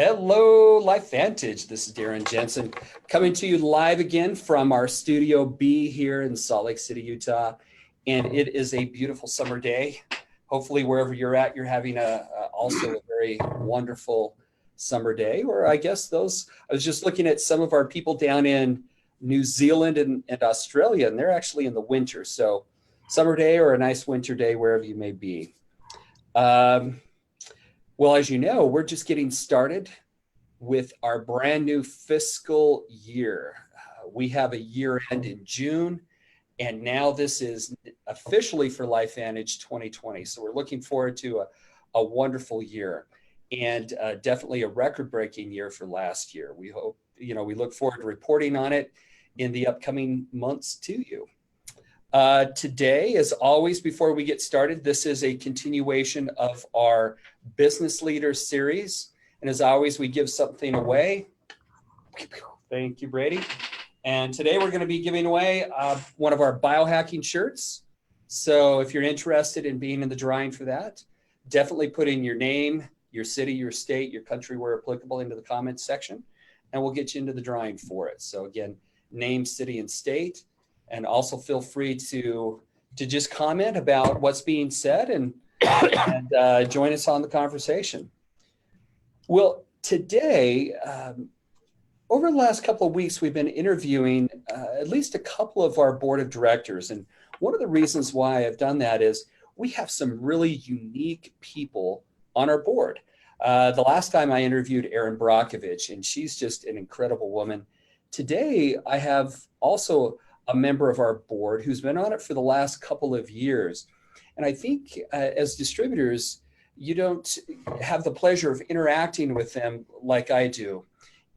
Hello, Life Vantage. This is Darren Jensen coming to you live again from our Studio B here in Salt Lake City, Utah. And it is a beautiful summer day. Hopefully, wherever you're at, you're having also a very wonderful summer day. Or I guess I was just looking at some of our people down in New Zealand and Australia, and they're actually in the winter. So, summer day or a nice winter day, wherever you may be. Um, well, as you know, we're just getting started with our brand new fiscal year. We have a year end in June, and now this is officially for LifeVantage 2020. So we're looking forward to a wonderful year and definitely a record breaking year for last year. We hope, we look forward to reporting on it in the upcoming months to you. Today, as always, before we get started, this is a continuation of our Business Leaders series. And as always, we give something away. Thank you, Brady. And today we're going to be giving away one of our biohacking shirts. So if you're interested in being in the drawing for that, definitely put in your name, your city, your state, your country where applicable into the comments section, and we'll get you into the drawing for it. So again, name, city, and state. And also feel free to just comment about what's being said and join us on the conversation. Well, today, over the last couple of weeks, we've been interviewing at least a couple of our board of directors. And one of the reasons why I've done that is we have some really unique people on our board. The last time I interviewed Erin Brockovich, and she's just an incredible woman. Today, I have also a member of our board who's been on it for the last couple of years. And I think as distributors, you don't have the pleasure of interacting with them like I do.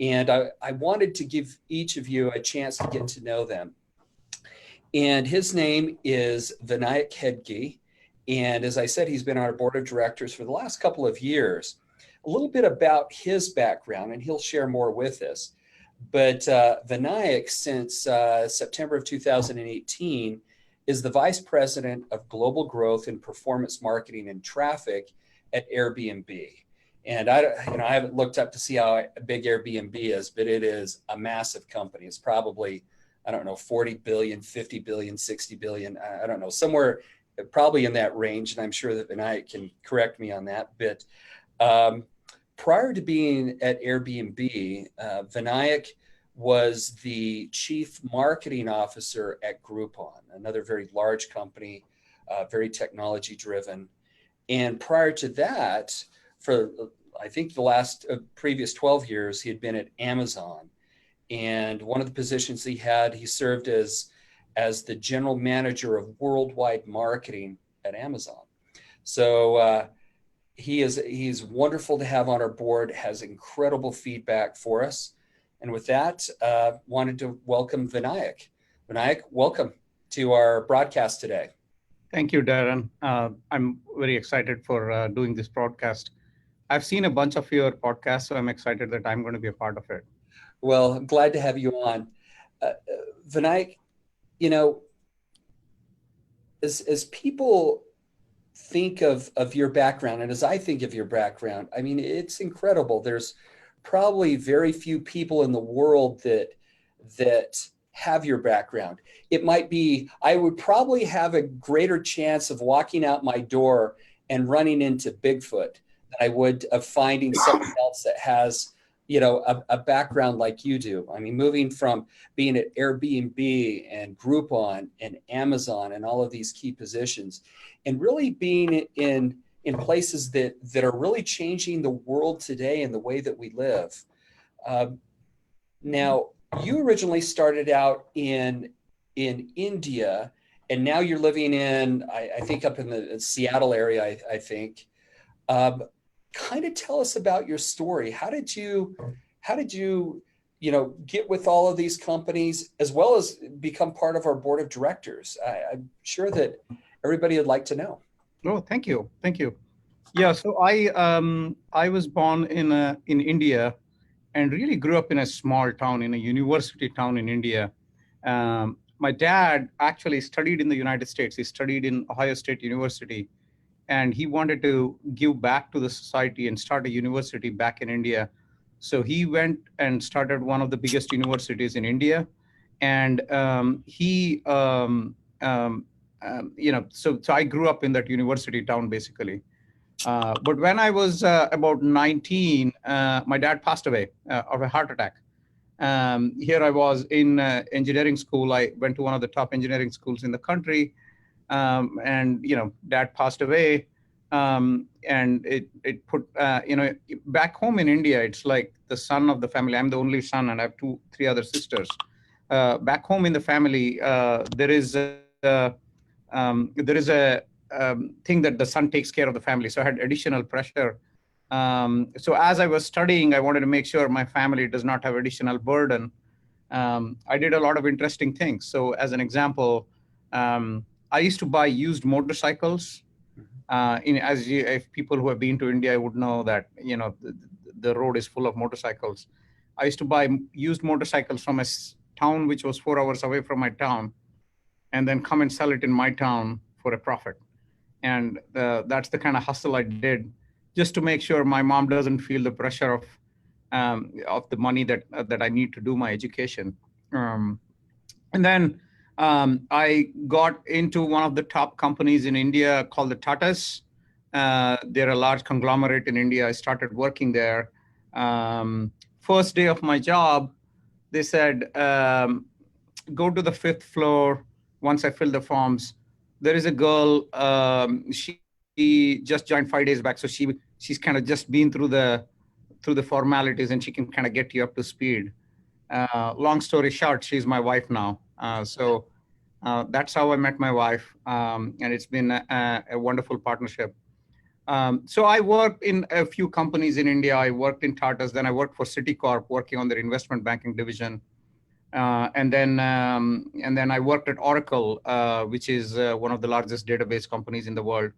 And I wanted to give each of you a chance to get to know them. And his name is Vinayak Hedge. And as I said, he's been on our board of directors for the last couple of years. A little bit about his background, and he'll share more with us. But Vinayak, since September of 2018, is the Vice President of Global Growth and Performance Marketing and Traffic at Airbnb. And I haven't looked up to see how big Airbnb is, but it is a massive company. It's probably, 40 billion, 50 billion, 60 billion. I don't know, somewhere probably in that range. And I'm sure that Vinayak can correct me on that. But prior to being at Airbnb, Vinayak was the chief marketing officer at Groupon, another very large company, very technology driven. And prior to that, for I think the previous 12 years, he had been at Amazon. And one of the positions he served as the general manager of worldwide marketing at Amazon. So he's wonderful to have on our board, has incredible feedback for us. And with that, wanted to welcome Vinayak. Vinayak, welcome to our broadcast today. Thank you, Darren. I'm very excited for doing this broadcast. I've seen a bunch of your podcasts, so I'm excited that I'm going to be a part of it. Well, I'm glad to have you on. Vinayak, as people think of your background, and as I think of your background, I mean, it's incredible. There's probably very few people in the world that have your background. It might be, I would probably have a greater chance of walking out my door and running into Bigfoot than I would of finding someone else that has, a background like you do. I mean, moving from being at Airbnb and Groupon and Amazon and all of these key positions, and really being in places that are really changing the world today and the way that we live. Now, you originally started out in India, and now you're living in, I think, up in the Seattle area, I think. Kind of tell us about your story. How did you get with all of these companies as well as become part of our board of directors? I'm sure that everybody would like to know. Oh, thank you. Yeah, so I was born in India and really grew up in a small town, in a university town in India. My dad actually studied in the United States. He studied in Ohio State University, and he wanted to give back to the society and start a university back in India. So he went and started one of the biggest universities in India, and so I grew up in that university town basically. But when I was about 19, my dad passed away of a heart attack. Here I was in engineering school. I went to one of the top engineering schools in the country, and dad passed away. And it put back home in India, it's like the son of the family. I'm the only son, and I have three other sisters. Back home in the family, there is a thing that the son takes care of the family. So I had additional pressure. So as I was studying, I wanted to make sure my family does not have additional burden. I did a lot of interesting things. So as an example, I used to buy used motorcycles. If people who have been to India would know that the road is full of motorcycles. I used to buy used motorcycles from a town which was 4 hours away from my town, and then come and sell it in my town for a profit. And that's the kind of hustle I did, just to make sure my mom doesn't feel the pressure of the money that I need to do my education. And then I got into one of the top companies in India called the Tatas. They're a large conglomerate in India. I started working there. First day of my job, they said, go to the fifth floor. Once I filled the forms, there is a girl. She just joined 5 days back, so she's kind of just been through the formalities, and she can kind of get you up to speed. Long story short, she's my wife now. So that's how I met my wife, and it's been a wonderful partnership. So I worked in a few companies in India. I worked in Tata's, then I worked for Citicorp, working on their investment banking division. And then I worked at Oracle, which is one of the largest database companies in the world.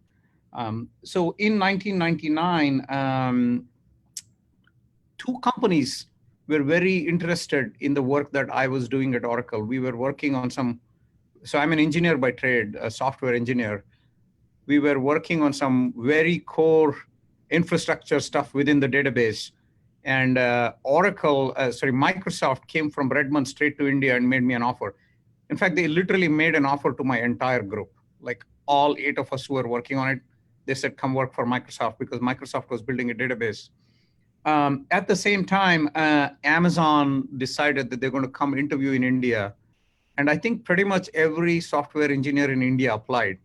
So in 1999, two companies were very interested in the work that I was doing at Oracle. We were working on so I'm an engineer by trade, a software engineer. We were working on some very core infrastructure stuff within the database. And Microsoft came from Redmond straight to India and made me an offer. In fact, they literally made an offer to my entire group, like all 8 of us who were working on it. They said, come work for Microsoft, because Microsoft was building a database. At the same time, Amazon decided that they're going to come interview in India. And I think pretty much every software engineer in India applied.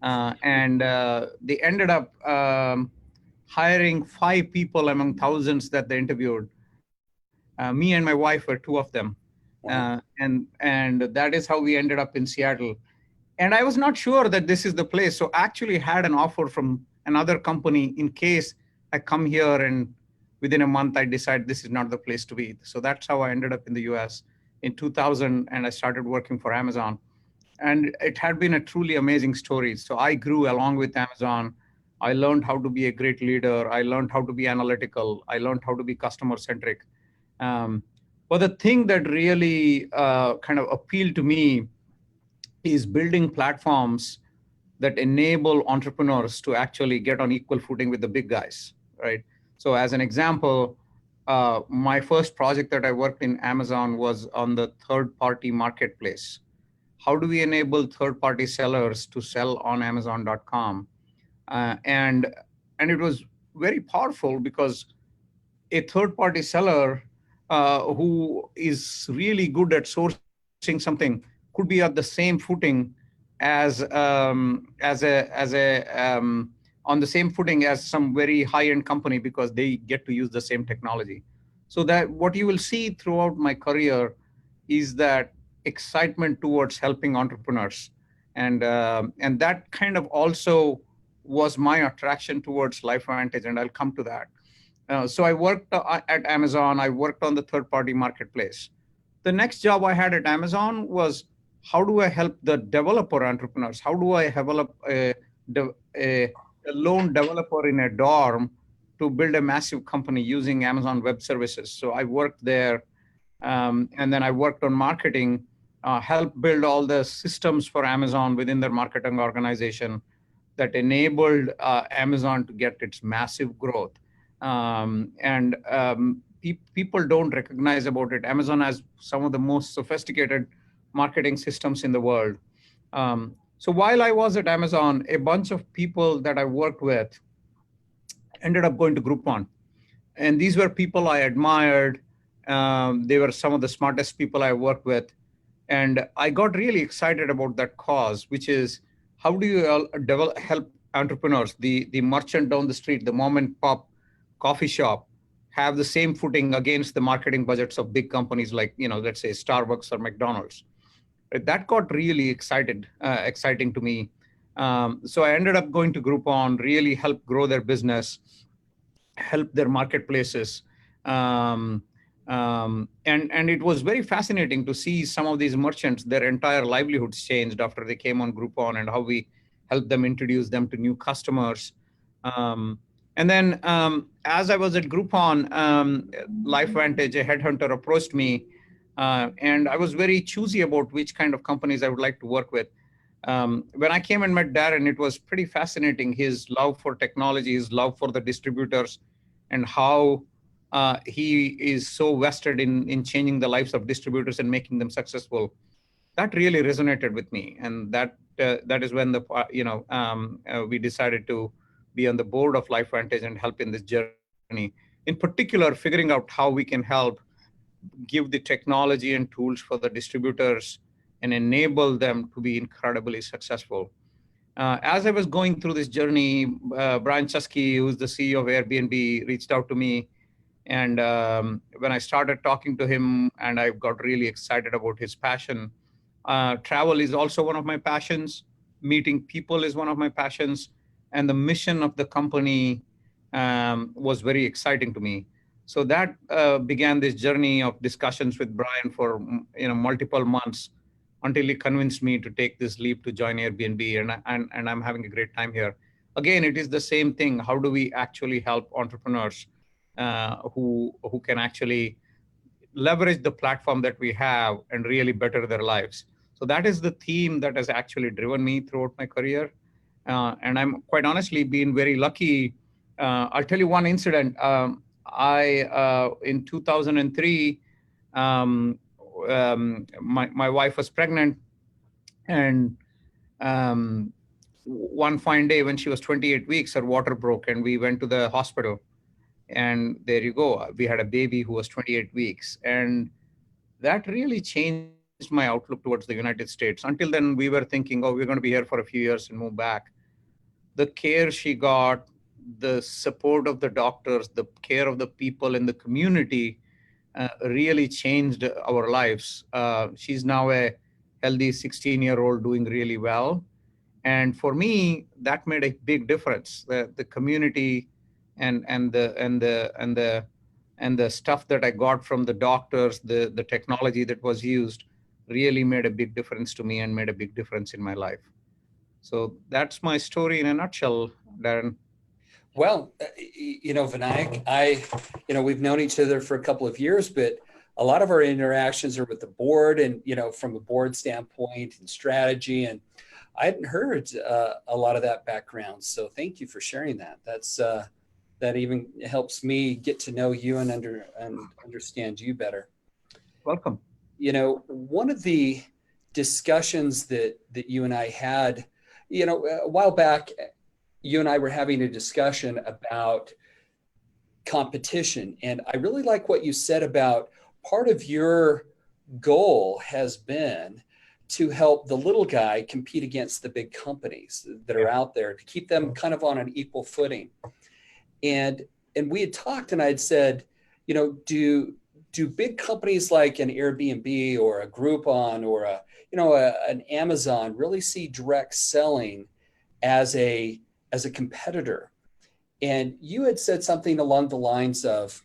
And they ended up hiring 5 people among thousands that they interviewed. Me and my wife were 2 of them. Wow. And that is how we ended up in Seattle. And I was not sure that this is the place. So actually had an offer from another company in case I come here and within a month I decide this is not the place to be. So that's how I ended up in the US in 2000, and I started working for Amazon. And it had been a truly amazing story. So I grew along with Amazon. I learned how to be a great leader. I learned how to be analytical. I learned how to be customer centric. But the thing that really kind of appealed to me is building platforms that enable entrepreneurs to actually get on equal footing with the big guys, right? So as an example, my first project that I worked in Amazon was on the third-party marketplace. How do we enable third-party sellers to sell on Amazon.com? And it was very powerful, because a third-party seller who is really good at sourcing something could be at the same footing as on the same footing as some very high-end company, because they get to use the same technology. So that what you will see throughout my career is that excitement towards helping entrepreneurs, and that kind of also was my attraction towards LifeVantage, and I'll come to that. So I worked at Amazon. I worked on the third-party marketplace. The next job I had at Amazon was, how do I help the developer entrepreneurs? How do I develop a lone developer in a dorm to build a massive company using Amazon Web Services? So I worked there, and then I worked on marketing, helped build all the systems for Amazon within their marketing organization that enabled Amazon to get its massive growth. people don't recognize about it. Amazon has some of the most sophisticated marketing systems in the world. So while I was at Amazon, a bunch of people that I worked with ended up going to Groupon. And these were people I admired. They were some of the smartest people I worked with. And I got really excited about that cause, which is how do you help entrepreneurs, the merchant down the street, the mom and pop coffee shop, have the same footing against the marketing budgets of big companies like, let's say Starbucks or McDonald's. That got really exciting to me. So I ended up going to Groupon, really help grow their business, help their marketplaces. And it was very fascinating to see some of these merchants, their entire livelihoods changed after they came on Groupon, and how we helped them introduce them to new customers. And then as I was at Groupon, LifeVantage, a headhunter, approached me, and I was very choosy about which kind of companies I would like to work with. When I came and met Darren, it was pretty fascinating, his love for technology, his love for the distributors, and how he is so vested in changing the lives of distributors and making them successful. That really resonated with me, and that is when we decided to be on the board of LifeVantage and help in this journey. In particular, figuring out how we can help give the technology and tools for the distributors and enable them to be incredibly successful. As I was going through this journey, Brian Chesky, who's the CEO of Airbnb, reached out to me. And when I started talking to him, and I got really excited about his passion. Travel is also one of my passions. Meeting people is one of my passions. And the mission of the company was very exciting to me. So that began this journey of discussions with Brian for multiple months, until he convinced me to take this leap to join Airbnb, and I'm having a great time here. Again, it is the same thing. How do we actually help entrepreneurs who can actually leverage the platform that we have and really better their lives? So that is the theme that has actually driven me throughout my career. And I'm quite honestly been very lucky. I'll tell you one incident. In 2003, my wife was pregnant, and one fine day when she was 28 weeks, her water broke, and we went to the hospital. And there you go. We had a baby who was 28 weeks. And that really changed my outlook towards the United States. Until then, we were thinking, oh, we're going to be here for a few years and move back. The care she got, the support of the doctors, the care of the people in the community really changed our lives. She's now a healthy 16-year-old doing really well. And for me, that made a big difference. The community and the stuff that I got from the doctors, the technology that was used, really made a big difference to me and made a big difference in my life. So that's my story in a nutshell, Darren. Well, Vinayak, we've known each other for a couple of years, but a lot of our interactions are with the board, and, from a board standpoint and strategy. And I hadn't heard a lot of that background. So thank you for sharing that. That even helps me get to know you and understand you better. Welcome. One of the discussions that you and I had, a while back, you and I were having a discussion about competition. And I really like what you said about part of your goal has been to help the little guy compete against the big companies that are out there, to keep them kind of on an equal footing. And we had talked, and I had said, do big companies like an Airbnb or a Groupon or an Amazon really see direct selling as a competitor? And you had said something along the lines of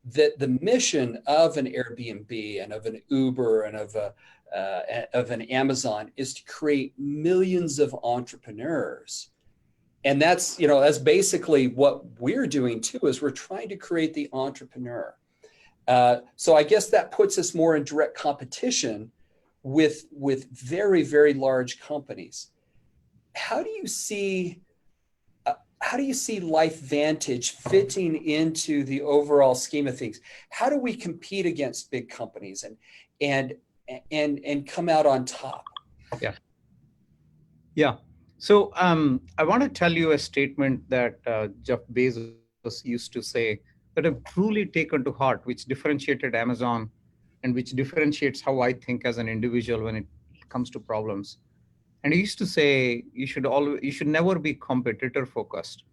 that the mission of an Airbnb and of an Uber and of an Amazon is to create millions of entrepreneurs. And that's basically what we're doing too, is we're trying to create the entrepreneur. So I guess that puts us more in direct competition with very, very large companies. How do you see how do you see LifeVantage fitting into the overall scheme of things? How do we compete against big companies and and come out on top? Yeah. Yeah. So I want to tell you a statement that Jeff Bezos used to say that I've truly taken to heart, which differentiated Amazon and which differentiates how I think as an individual when it comes to problems. And he used to say you should never be competitor focused,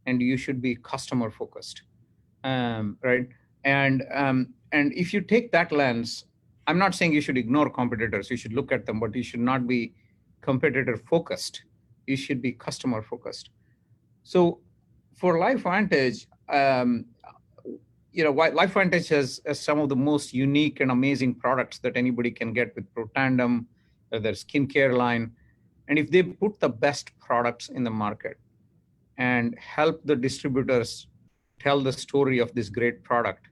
and you should be customer focused, right? And if you take that lens, I'm not saying you should ignore competitors. You should look at them, but you should not be competitor focused. You should be customer focused. So for LifeVantage, LifeVantage has some of the most unique and amazing products that anybody can get with Protandem, their skincare line. And if they put the best products in the market and help the distributors tell the story of this great product,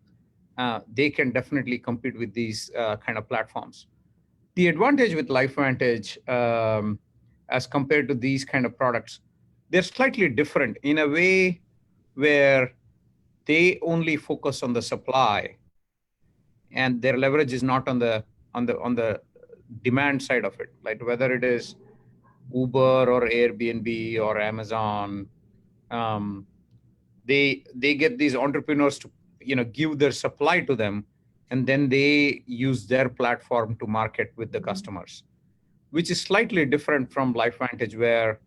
they can definitely compete with these kind of platforms. The advantage with LifeVantage, as compared to these kind of products, they're slightly different in a way where they only focus on the supply, and their leverage is not on the demand side of it, like whether it is Uber or Airbnb or Amazon. Um, they get these entrepreneurs to give their supply to them, and then they use their platform to market with the customers, which is slightly different from LifeVantage, where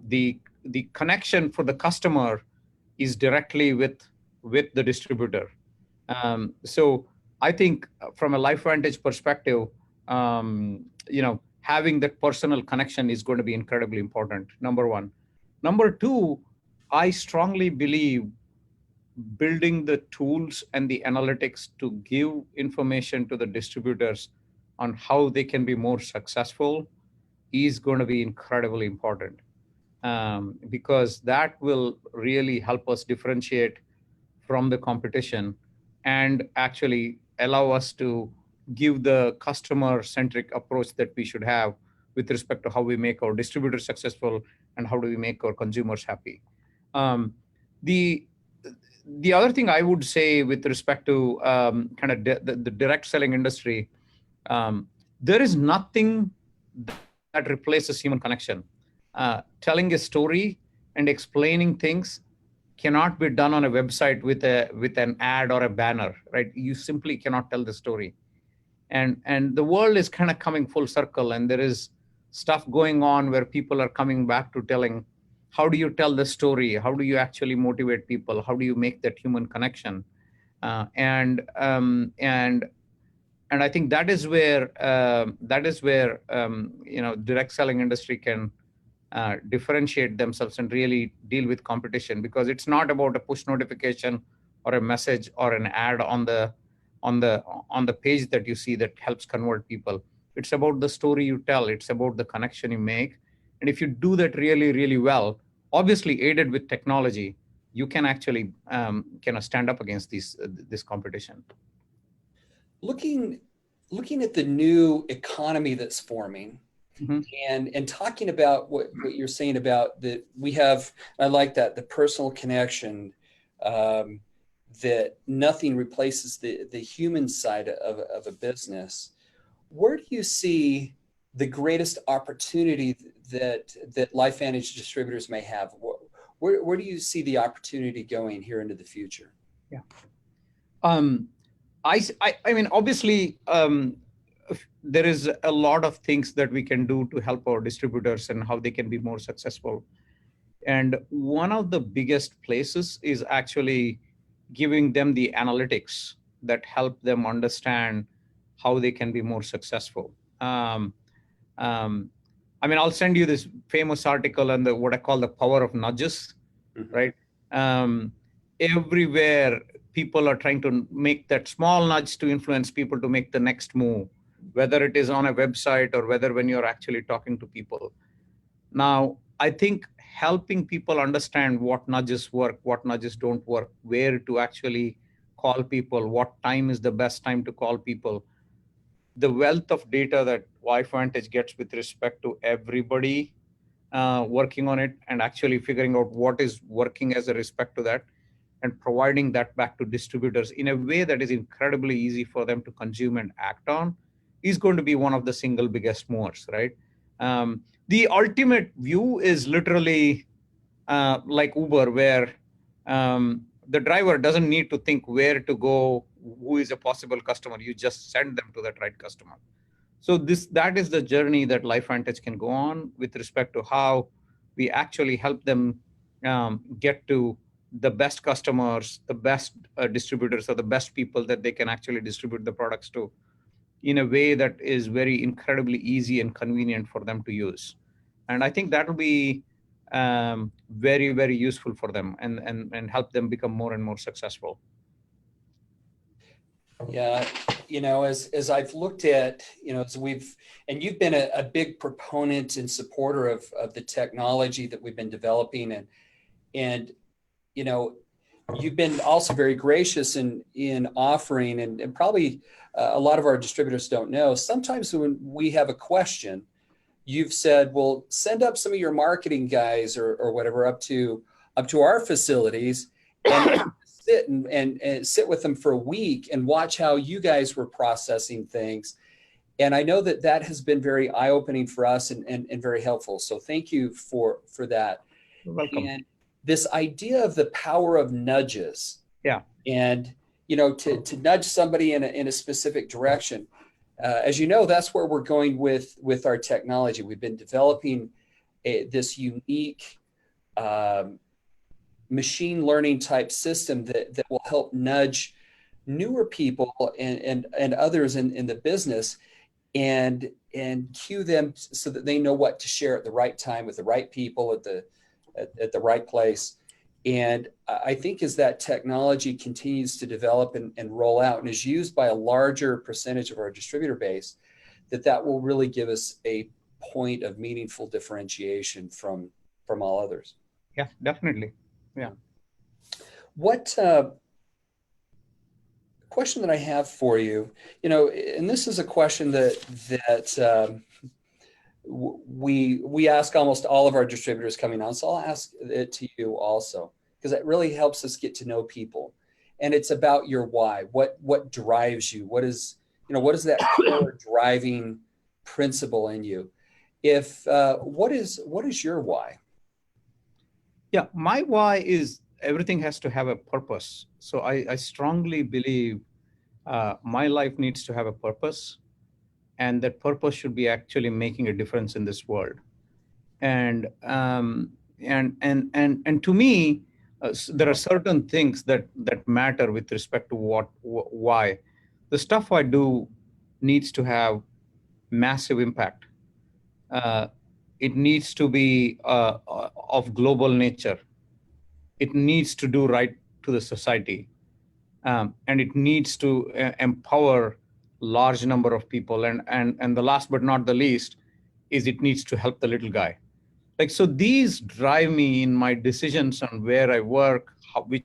the connection for the customer is directly with the distributor. So I think from a LifeVantage perspective, having that personal connection is going to be incredibly important. Number one. Number two, I strongly believe building the tools and the analytics to give information to the distributors on how they can be more successful is going to be incredibly important, because that will really help us differentiate from the competition and actually allow us to give the customer centric approach that we should have with respect to how we make our distributors successful and how do we make our consumers happy. Um, the the other thing I would say with respect to kind of the direct selling industry, there is nothing that replaces human connection. Telling a story and explaining things cannot be done on a website with an ad or a banner, right? You simply cannot tell the story. And the world is kind of coming full circle, and there is stuff going on where people are coming back to telling, how do you tell the story? How do you actually motivate people? How do you make that human connection? And I think that is where direct selling industry can differentiate themselves and really deal with competition, because it's not about a push notification or a message or an ad on the page that you see that helps convert people. It's about the story you tell. It's about the connection you make. And if you do that really, really well, obviously aided with technology, you can actually stand up against this competition. Looking looking at the new economy that's forming, Mm-hmm. and talking about what you're saying about that we have, I like that, the personal connection, um, that nothing replaces the human side of a business. Where do you see the greatest opportunity that LifeVantage distributors may have? Where do you see the opportunity going here into the future? Yeah. Um, I mean, obviously, there is a lot of things that we can do to help our distributors and how they can be more successful. And one of the biggest places is actually giving them the analytics that help them understand how they can be more successful. Um, I mean, I'll send you this famous article on what I call the power of nudges, Mm-hmm. right? Um, Everywhere people are trying to make that small nudge to influence people to make the next move, whether it is on a website or whether when you're actually talking to people. Now, I think helping people understand what nudges work, what nudges don't work, where to actually call people, what time is the best time to call people, the wealth of data that LifeVantage gets with respect to everybody, working on it and actually figuring out what is working as a respect to that and providing that back to distributors in a way that is incredibly easy for them to consume and act on is going to be one of the single biggest movers, right? The ultimate view is literally like Uber, where the driver doesn't need to think where to go, who is a possible customer. You just send them to that right customer. So that is the journey that LifeVantage can go on with respect to how we actually help them get to the best customers, the best distributors, or the best people that they can actually distribute the products to in a way that is very incredibly easy and convenient for them to use. And I think that will be very, very useful for them and help them become more and more successful. Yeah, as I've looked at, as and you've been a big proponent and supporter of the technology that we've been developing, and you know, you've been also very gracious in offering, and probably a lot of our distributors don't know. Sometimes when we have a question, you've said, well, send up some of your marketing guys or whatever up to our facilities and sit and sit with them for a week and watch how you guys were processing things. And I know that has been very eye-opening for us and very helpful. So thank you for that. You're welcome. And this idea of the power of nudges, Yeah. and to nudge somebody in a specific direction. As you know, that's where we're going with our technology. We've been developing this unique machine learning type system that will help nudge newer people and others in the business and cue them so that they know what to share at the right time with the right people at the right place. And I think as that technology continues to develop and roll out and is used by a larger percentage of our distributor base, that will really give us a point of meaningful differentiation from all others. Yeah, definitely. Yeah. What question that I have for you, and this is a question that we ask almost all of our distributors coming on. So I'll ask it to you also, because it really helps us get to know people. And it's about your why. What drives you? What is that core driving principle in you? What is your why? Yeah, my why is everything has to have a purpose. So I strongly believe my life needs to have a purpose, and that purpose should be actually making a difference in this world. And to me, there are certain things that matter with respect to why. The stuff I do needs to have massive impact. It needs to be of global nature. It needs to do right to the society, and it needs to empower large number of people. And the last but not the least is it needs to help the little guy. Like, so these drive me in my decisions on where I work, which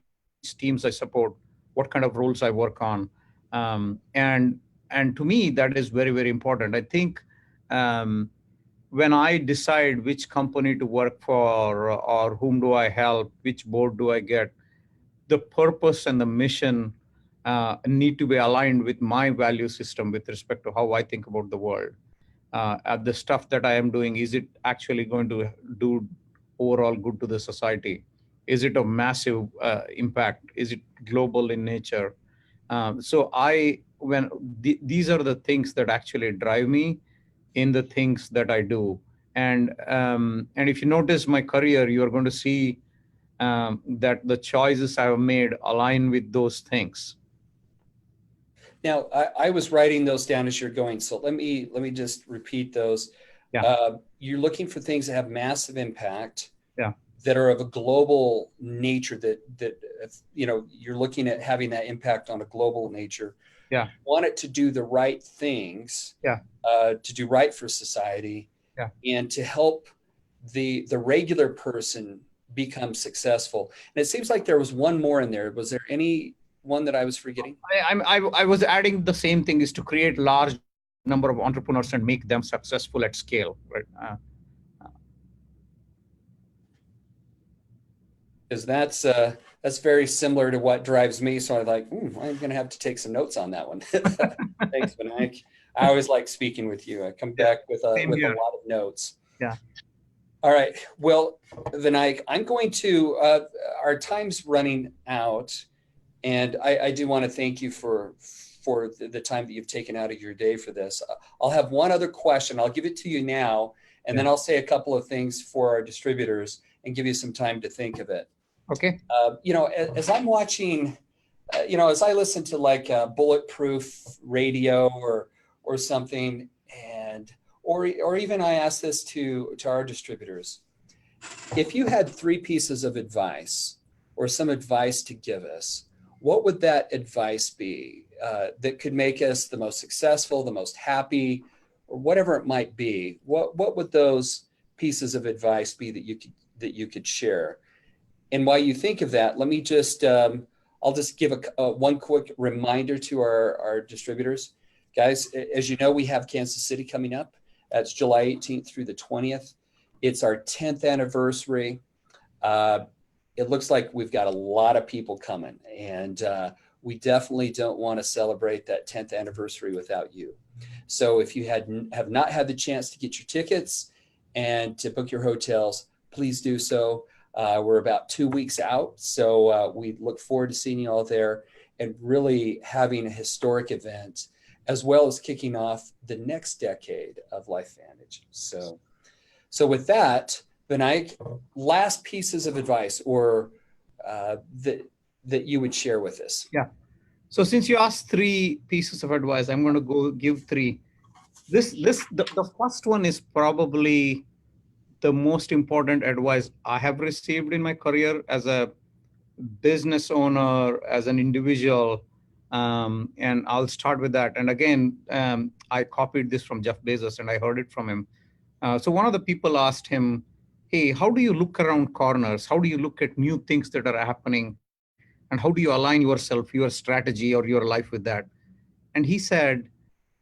teams I support, what kind of roles I work on. And to me, that is very, very important. I think when I decide which company to work for or whom do I help, which board do I get, the purpose and the mission need to be aligned with my value system with respect to how I think about the world. The stuff that I am doing, is it actually going to do overall good to the society? Is it of massive impact? Is it global in nature? These are the things that actually drive me in the things that I do. And if you notice my career, you are going to see that the choices I've made align with those things. Now, I was writing those down as you're going, so let me just repeat those. Yeah. You're looking for things that have massive impact, Yeah. that are of a global nature. That you're looking at having that impact on a global nature. Yeah. You want it to do the right things. Yeah. To do right for society. Yeah. And to help the regular person become successful. And it seems like there was one more in there. Was there any one that I was forgetting? I was adding the same thing, is to create large number of entrepreneurs and make them successful at scale, right? because that's very similar to what drives me. So I'm like, I'm going to have to take some notes on that one. Thanks, Vinayak. I always like speaking with you. I come Yeah, back with same a here. lot of notes. Yeah. All right. Well, Vinayak, I'm going to, our time's running out. And I do want to thank you for the time that you've taken out of your day for this. I'll have one other question. I'll give it to you now, and Yeah. then I'll say a couple of things for our distributors and give you some time to think of it. Okay. As I'm watching, as I listen to like bulletproof radio or something, and or even I ask this to our distributors. If you had three pieces of advice or some advice to give us, what would that advice be that could make us the most successful, the most happy, or whatever it might be? What would those pieces of advice be that you could share? And while you think of that, let me just I'll just give one quick reminder to our distributors, guys. As you know, we have Kansas City coming up. That's July 18th through the 20th. It's our 10th anniversary. Uh, it looks like we've got a lot of people coming, and we definitely don't want to celebrate that 10th anniversary without you. So if you have not had the chance to get your tickets and to book your hotels, please do so. We're about 2 weeks out, so we look forward to seeing you all there and really having a historic event, as well as kicking off the next decade of LifeVantage. So with that, Vinayak, last pieces of advice or that you would share with us. Yeah. So since you asked three pieces of advice, I'm going to go give three. The first one is probably the most important advice I have received in my career as a business owner, as an individual. And I'll start with that. And again, I copied this from Jeff Bezos and I heard it from him. So one of the people asked him, hey, how do you look around corners? How do you look at new things that are happening? And how do you align yourself, your strategy, or your life with that? And he said,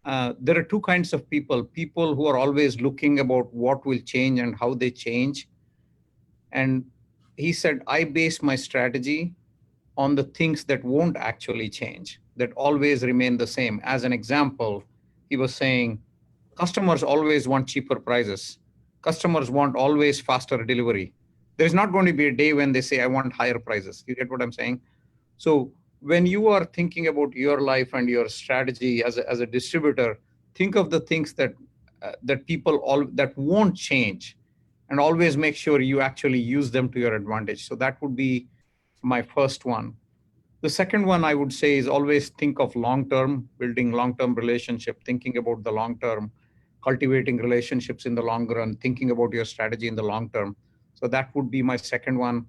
there are two kinds of people who are always looking about what will change and how they change. And he said, I base my strategy on the things that won't actually change, that always remain the same. As an example, he was saying, customers always want cheaper prices. Customers want always faster delivery. There's not going to be a day when they say, I want higher prices. You get what I'm saying? So when you are thinking about your life and your strategy as a distributor, think of the things that people all that won't change, and always make sure you actually use them to your advantage. So that would be my first one. The second one I would say is always think of long term, building long term relationship, thinking about the long term, cultivating relationships in the long run, thinking about your strategy in the long term. So that would be my second one.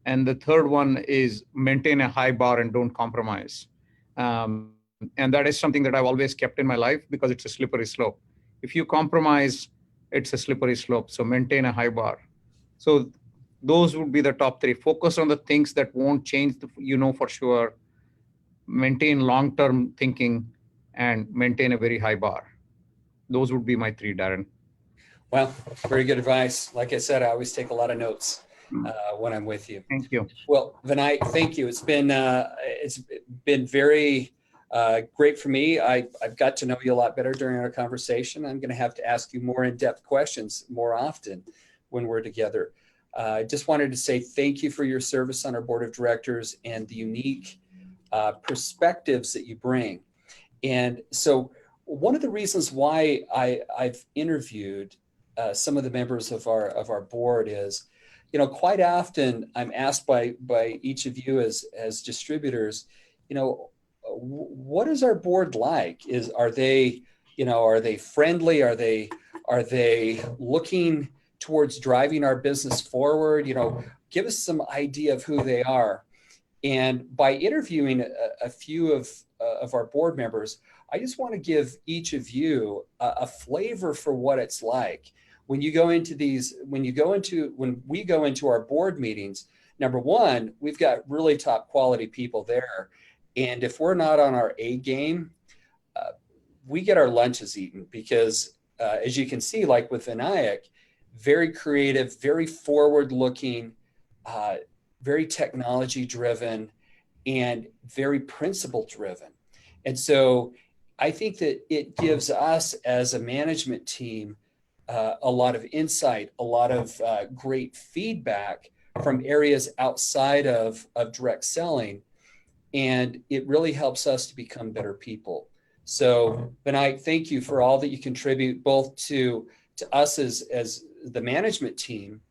And the third one is maintain a high bar and don't compromise. And that is something that I've always kept in my life because it's a slippery slope. If you compromise, it's a slippery slope. So maintain a high bar. So those would be the top three. Focus on the things that won't change, for sure. Maintain long-term thinking and maintain a very high bar. Those would be my three, Darren. Well, very good advice. Like I said, I always take a lot of notes when I'm with you. Thank you. Well, Vinay, thank you. It's been very great for me. I've got to know you a lot better during our conversation. I'm going to have to ask you more in-depth questions more often when we're together. I just wanted to say thank you for your service on our board of directors and the unique perspectives that you bring. And so one of the reasons why I've interviewed some of the members of our board is, quite often I'm asked by each of you as distributors, what is our board like? Are they friendly? Are they looking towards driving our business forward? Give us some idea of who they are. And by interviewing a few of our board members, I just want to give each of you a flavor for what it's like when we go into our board meetings. Number one, we've got really top quality people there. And if we're not on our A game, we get our lunches eaten because as you can see, like with Vinayak, very creative, very forward looking, very technology driven, and very principle driven. And so I think that it gives us as a management team a lot of insight, a lot of great feedback from areas outside of direct selling. And it really helps us to become better people. So, Benoit, thank you for all that you contribute both to us as the management team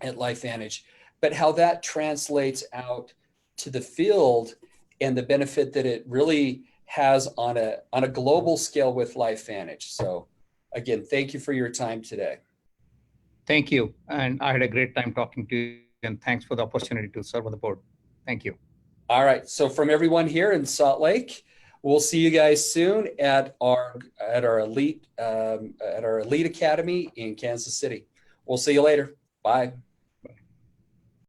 at LifeVantage, but how that translates out to the field and the benefit that it really has on a global scale with LifeVantage. So again, thank you for your time today. Thank you. And I had a great time talking to you, and thanks for the opportunity to serve on the board. Thank you. All right. So from everyone here in Salt Lake, we'll see you guys soon at our elite Academy in Kansas City. We'll see you later. Bye.